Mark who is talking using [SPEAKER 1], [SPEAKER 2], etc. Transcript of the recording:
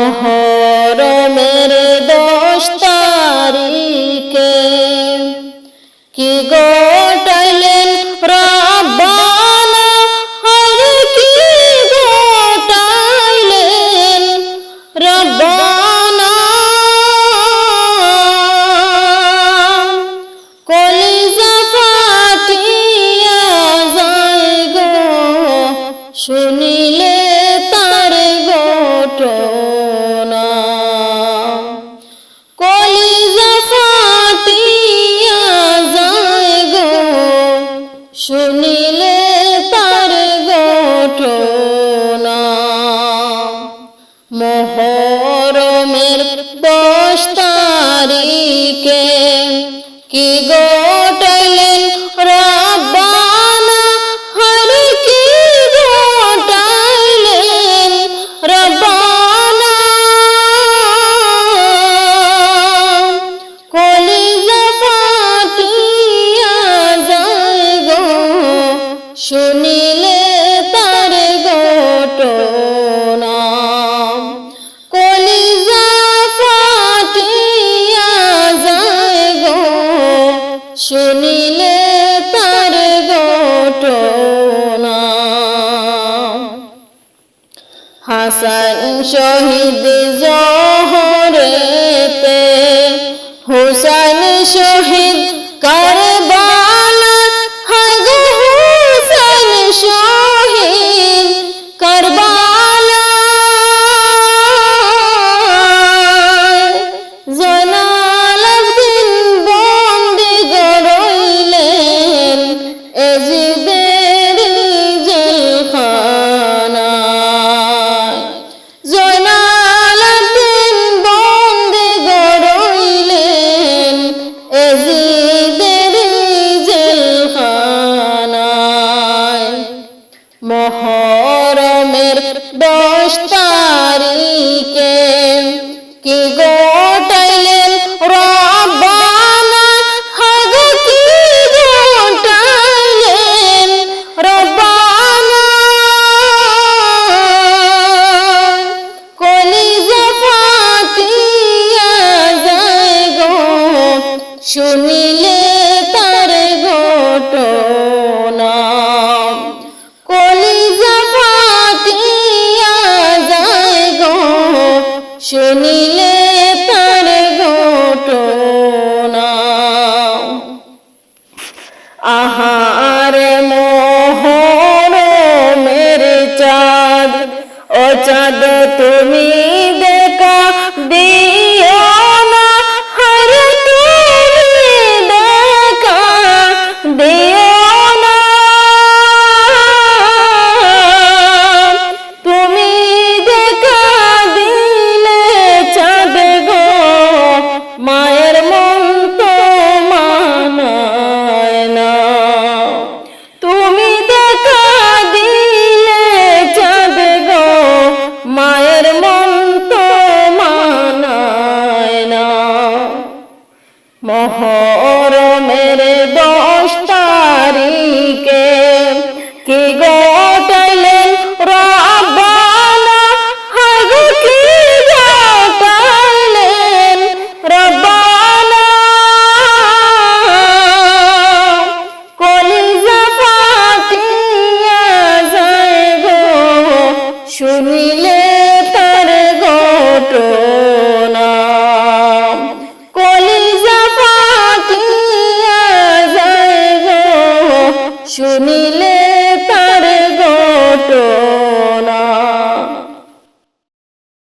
[SPEAKER 1] মুহররমের 10 তারিখে কি ঘটাইলেন রব্বানা, হরে কি ঘটাইলেন রব্বানা। কলিজা ফাটিয়া যায় গো শুনিলে তার ঘটনা। কলিজা ফাটিয়া যায় গো শুনিলে তার ঘটনা। মুহররমের 10 তারিখে কি ঘটাইলেন রব্বানা, হরে কি ঘটাইলেন রব্বানা। কলিজা ফাটিয়া যায় গো শুনিলে তার ঘটনা। কলিজা ফাটিয়া যায় গো শুনিলে তার ঘটনা। হাসান শহীদ জোহরেতে, হুসাইন শহীদ কারবালা, হায় গো হুসাইন শহীদ কারবালা। জয়নাল আবদিন বন্দী গড়ইলেন এজিদের জেলখানায়। জয়নাল আবদিন বন্দী গড়ইলেন এজিদের জেলখানায়। মুহররমের 10 তারিখে কি ঘটাইলেন রব্বানা, হায় গো কি ঘটাইলেন রব্বানা। কলিজা ফাটিয়া যায় গো শুনিলে তার ঘটনা। কলিজা ফাটিয়া যায় গো শুনিলে তার ঘটনা। আহারে মুহররমের চাঁদ, ও চাঁদ তুমি দেখা দিও না, হরে তুমি দেখা দিও না। তুমি দেখা দিলে চাঁদ গো মায়ের মন তো মানায় না। তুমি দেখা দিলে চাঁদ গো মায়ের মন তো মানায় না। মুহররমের 10 তারিখে কি ঘটাইলেন রব্বানা, হায় গো কি ঘটাইলেন রব্বানা। কলিজা ফাটিয়া যায় গো শুনিলে তার ঘটনা। কলিজা ফাটিয়া যায় গো শুনিলে